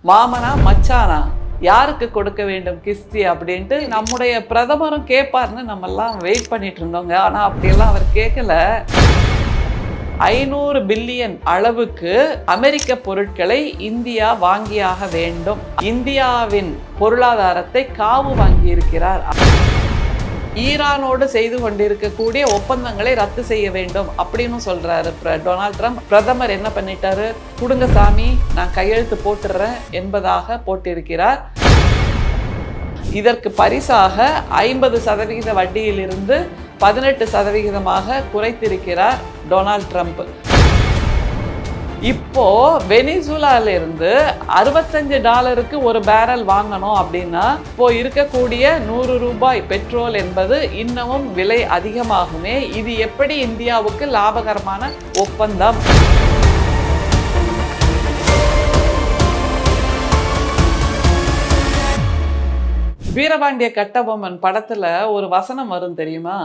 மாமனா மச்சானா யாருக்கு கொடுக்க வேண்டும் கிஸ்தி அப்படின்ட்டு நம்முடைய பிரதமரும் கேட்பார்னு நம்ம எல்லாம் வெயிட் பண்ணிட்டு இருந்தோங்க. ஆனா அப்படியெல்லாம் அவர் கேட்கல. 500 பில்லியன் அளவுக்கு அமெரிக்க பொருட்களை இந்தியா வாங்கியாக வேண்டும். இந்தியாவின் பொருளாதாரத்தை காவு வாங்கி இருக்கிறார். ஈரானோடு செய்து கொண்டிருக்கக்கூடிய ஒப்பந்தங்களை ரத்து செய்ய வேண்டும் அப்படின்னு சொல்றாரு டொனால்ட் ட்ரம்ப். பிரதமர் என்ன பண்ணிட்டாரு? கொடுங்க சாமி, நான் கையெழுத்து போட்டுறேன் என்பதாக போட்டிருக்கிறார். இதற்கு பரிசாக 50% வட்டியிலிருந்து 18% குறைத்திருக்கிறார் டொனால்ட் ட்ரம்ப். இப்போ வெனிசுலால இருந்து $65 ஒரு பேரல் வாங்கணும் அப்படின்னா இப்போ இருக்கக்கூடிய 100 ரூபாய் பெட்ரோல் என்பது இன்னமும் விலை அதிகமாகுமே. இது எப்படி இந்தியாவுக்கு லாபகரமான ஒப்பந்தம்? வீரபாண்டிய கட்டபொம்மன் படத்துல ஒரு வசனம் வரும் தெரியுமா?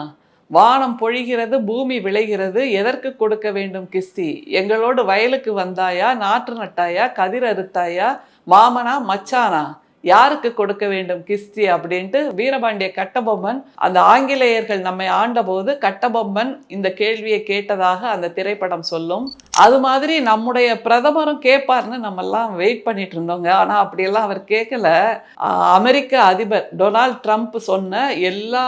வானம் பொழிகிறது, பூமி விளைகிறது, எதற்கு கொடுக்க வேண்டும் கிஸ்தி? எங்களோடு வயலுக்கு வந்தாயா, நாற்று நட்டாயா, கதிர் அறுத்தாயா, மாமனா மச்சானா யாருக்கு கொடுக்க வேண்டும் கிஸ்தி அப்படின்ட்டு வீரபாண்டிய கட்டபொம்மன், அந்த ஆங்கிலேயர்கள் நம்மை ஆண்டபோது கட்டபொம்மன் இந்த கேள்வியை கேட்டதாக அந்த திரைப்படம் சொல்லும். அது மாதிரி நம்முடைய பிரதமரும் கேட்பார்னு நம்ம எல்லாம் வெயிட் பண்ணிட்டு இருந்தோங்க. ஆனா அப்படியெல்லாம் அவர் கேட்கல. அமெரிக்க அதிபர் டொனால்ட் ட்ரம்ப் சொன்ன எல்லா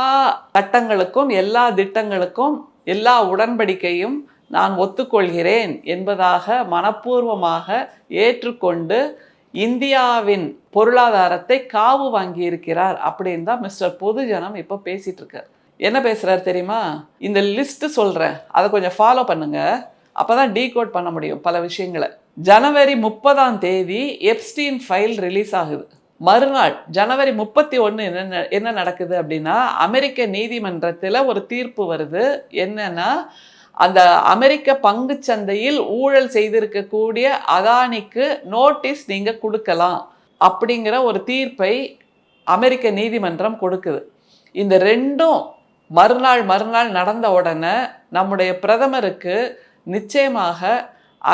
சட்டங்களுக்கும், எல்லா திட்டங்களுக்கும், எல்லா உடன்படிக்கையும் நான் ஒத்துக்கொள்கிறேன் என்பதாக மனப்பூர்வமாக ஏற்றுக்கொண்டு இந்தியாவின் பொருளாதாரத்தை காவு வாங்கி இருக்கிறார் அப்படின்னு தான் மிஸ்டர் பொதுஜனம் இப்போ பேசிட்டு இருக்கார். என்ன பேசுறாரு தெரியுமா? இந்த லிஸ்ட் சொல்றேன், அதை கொஞ்சம் ஃபாலோ பண்ணுங்க. அப்பதான் டீகோட் பண்ண முடியும் பல விஷயங்களை. ஜனவரி 30 எப்ஸ்டீன் ஃபைல் ரிலீஸ் ஆகுது. மறுநாள் ஜனவரி 31 என்ன நடக்குது அப்படின்னா, அமெரிக்க நீதிமன்றத்தில் ஒரு தீர்ப்பு வருது. என்னன்னா, அந்த அமெரிக்க பங்கு சந்தையில் ஊழல் செய்திருக்கக்கூடிய அதானிக்கு நோட்டீஸ் நீங்க கொடுக்கலாம் அப்படிங்கிற ஒரு தீர்ப்பை அமெரிக்க நீதிமன்றம் கொடுக்குது. இந்த ரெண்டும் மறுநாள் நடந்த உடனே நம்முடைய பிரதமருக்கு நிச்சயமாக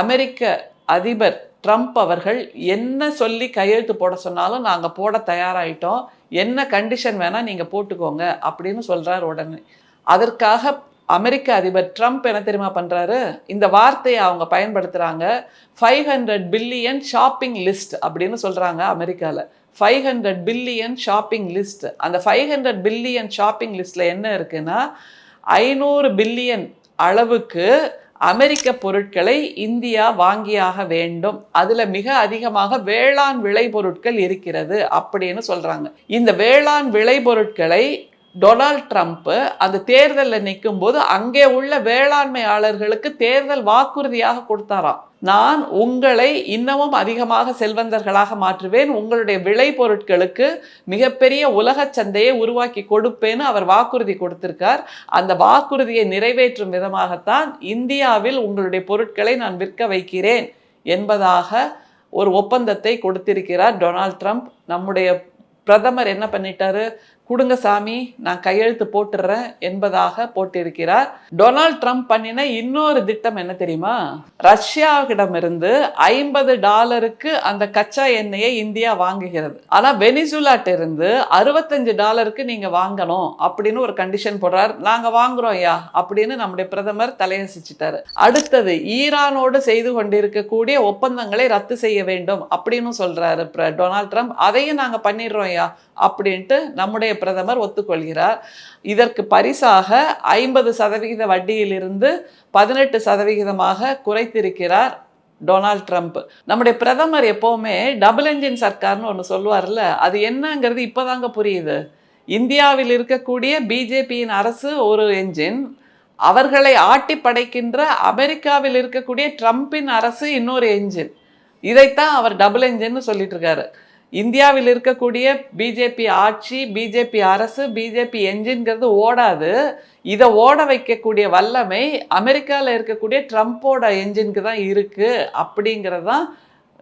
அமெரிக்க அதிபர் ட்ரம்ப் அவர்கள் என்ன சொல்லி கையெழுத்து போட சொன்னாலும் நாங்கள் போட தயாராகிட்டோம், என்ன கண்டிஷன் வேணால் நீங்கள் போட்டுக்கோங்க அப்படின்னு சொல்கிறார். உடனே அதற்காக அமெரிக்க அதிபர் ட்ரம்ப் என்ன தெரியுமா பண்ணுறாரு? இந்த வார்த்தையை அவங்க பயன்படுத்துகிறாங்க. 500 பில்லியன் ஷாப்பிங் லிஸ்ட் அப்படின்னு சொல்கிறாங்க அமெரிக்காவில். 500 பில்லியன் ஷாப்பிங் லிஸ்ட். அந்த 500 பில்லியன் ஷாப்பிங் லிஸ்ட்டில் என்ன இருக்குன்னா, 500 பில்லியன் அளவுக்கு அமெரிக்க பொருட்களை இந்தியா வாங்கியாக வேண்டும். அதுல மிக அதிகமாக வேளாண் விளைபொருட்கள் இருக்கிறது அப்படின்னு சொல்றாங்க. இந்த வேளாண் விளைபொருட்களை டொனால்ட் ட்ரம்ப் அந்த தேர்தலில் நிற்கும் போது அங்கே உள்ள வேளாண்மையாளர்களுக்கு தேர்தல் வாக்குறுதியாக கொடுத்தாராம். நான் உங்களை இன்னமும் அதிகமாக செல்வந்தர்களாக மாற்றுவேன், உங்களுடைய விளைபொருட்களுக்கு மிகப்பெரிய உலக சந்தையை உருவாக்கி கொடுப்பேன்னு அவர் வாக்குறுதி கொடுத்திருக்கார். அந்த வாக்குறுதியை நிறைவேற்றும் விதமாகத்தான் இந்தியாவில் உங்களுடைய பொருட்களை நான் விற்க வைக்கிறேன் என்பதாக ஒரு ஒப்பந்தத்தை கொடுத்திருக்கிறார் டொனால்ட் ட்ரம்ப். நம்முடைய பிரதமர் என்ன பண்ணிட்டாரு? கொடுங்க சாமி, நான் கையெழுத்து போட்டுறேன் என்பதாக போட்டிருக்கிறார். டொனால்ட் ட்ரம்ப் பண்ணின இன்னொரு திட்டம் என்ன தெரியுமா? ரஷ்யாவிடமிருந்து $50 அந்த கச்சா எண்ணெயை இந்தியா வாங்குகிறது. ஆனா வெனிசுலாட்ட இருந்து $65 நீங்க வாங்கணும் அப்படின்னு ஒரு கண்டிஷன் போடுறார். நாங்க வாங்குறோம் யா அப்படின்னு நம்முடைய பிரதமர் தலையசிச்சிட்டாரு. அடுத்தது ஈரானோடு செய்து கொண்டிருக்கக்கூடிய ஒப்பந்தங்களை ரத்து செய்ய வேண்டும் அப்படின்னு சொல்றாரு டொனால்ட் ட்ரம்ப். அதையும் நாங்க பண்ணிடுறோம் யா அப்படின்ட்டு நம்முடைய பிரதமர் ஒத்துக்கொள்கிறார். இதற்கு பரிசாக 50% வட்டியிலிருந்து 18% குறைத்திருக்கிறார் டொனால்ட் ட்ரம்ப். நம்முடைய பிரதமர் எப்பவுமே டபுள் என்ஜின் சர்க்கார்னு ஒன்று சொல்லுவார்ல, அது என்னங்கிறது இப்போதாங்க புரியுது. இந்தியாவில் இருக்கக்கூடிய பிஜேபியின் அரசு ஒரு என்ஜின், அவர்களை ஆட்டி படைக்கின்ற அமெரிக்காவில் இருக்கக்கூடிய ட்ரம்பின் அரசு இன்னொரு என்ஜின். இதைத்தான் அவர் டபுள் என்ஜின்னு சொல்லிட்டு இருக்காரு. இந்தியாவில் இருக்கக்கூடிய பிஜேபி ஆட்சி, பிஜேபி அரசு, பிஜேபி என்ஜின்கிறது ஓடாது. இதை ஓட வைக்கக்கூடிய வல்லமை அமெரிக்காவில் இருக்கக்கூடிய ட்ரம்ப்போட என்ஜினுக்கு தான் இருக்கு அப்படிங்கிறது தான்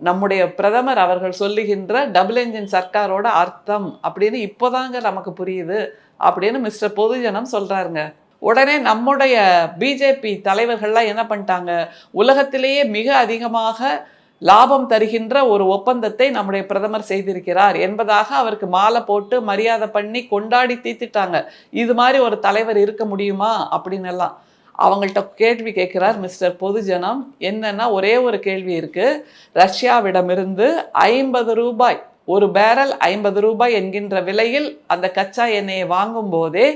நம்முடைய பிரதமர் அவர்கள் சொல்லுகின்ற டபுள் என்ஜின் சர்க்காரோட அர்த்தம் அப்படின்னு இப்போதாங்க நமக்கு புரியுது அப்படின்னு மிஸ்டர் பொதுஜனம் சொல்றாருங்க. உடனே நம்முடைய பிஜேபி தலைவர்கள்லாம் என்ன பண்ணிட்டாங்க? உலகத்திலேயே மிக அதிகமாக லாபம் தருகின்ற ஒரு ஒப்பந்தத்தை நம்முடைய பிரதமர் செய்திருக்கிறார் என்பதாக அவருக்கு மாலை போட்டு மரியாதை பண்ணி கொண்டாடி தீர்த்திட்டாங்க. இது மாதிரி ஒரு தலைவர் இருக்க முடியுமா அப்படின்னு எல்லாம். அவங்கள்ட்ட கேள்வி கேட்கிறார் மிஸ்டர் பொதுஜனம். என்னன்னா ஒரே ஒரு கேள்வி இருக்கு. ரஷ்யாவிடமிருந்து ₹50 ஒரு பேரல் ₹50 என்கின்ற விலையில் அந்த கச்சா எண்ணெயை வாங்கும் போதே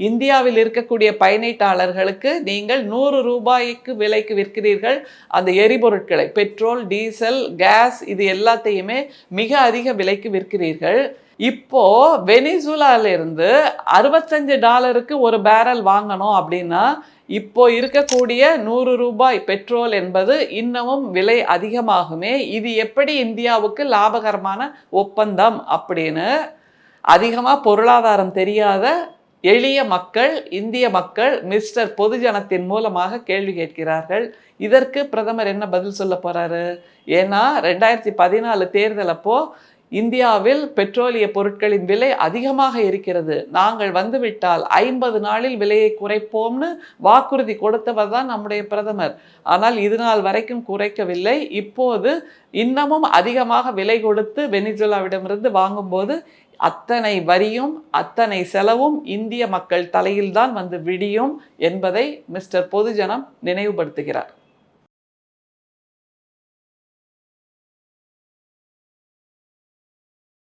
இந்தியாவில் இருக்கக்கூடிய பயனீட்டாளர்களுக்கு நீங்கள் ₹100 விலைக்கு விற்கிறீர்கள். அந்த எரிபொருட்களை பெட்ரோல், டீசல், கேஸ் இது எல்லாத்தையுமே மிக அதிக விலைக்கு விற்கிறீர்கள். இப்போ வெனிசுலால இருந்து $65 ஒரு பேரல் வாங்கணும் அப்படின்னா இப்போ இருக்கக்கூடிய ₹100 பெட்ரோல் என்பது இன்னமும் விலை அதிகமாகுமே. இது எப்படி இந்தியாவுக்கு லாபகரமான ஒப்பந்தம் அப்படின்னு அதிகமாக பொருளாதாரம் தெரியாத எளிய மக்கள், இந்திய மக்கள் மிஸ்டர் பொதுஜனத்தின் மூலமாக கேள்வி கேட்கிறார்கள். இதற்கு பிரதமர் என்ன பதில் சொல்ல போறாரு? ஏன்னா 2014 தேர்தல் அப்போ இந்தியாவில் பெட்ரோலிய பொருட்களின் விலை அதிகமாக இருக்கிறது. நாங்கள் வந்துவிட்டால் 50 நாளில் விலையை குறைப்போம்னு வாக்குறுதி கொடுத்தவர் தான் நம்முடைய பிரதமர். ஆனால் இது நாள் வரைக்கும் குறைக்கவில்லை. இப்போது இன்னமும் அதிகமாக விலை கொடுத்து வெனிசுலாவிடமிருந்து வாங்கும்போது அத்தனை வரியும் அத்தனை செலவும் இந்திய மக்கள் தலையில்தான் வந்து விடியும் என்பதை மிஸ்டர் பொதுஜனம் நினைவுபடுத்துகிறார்.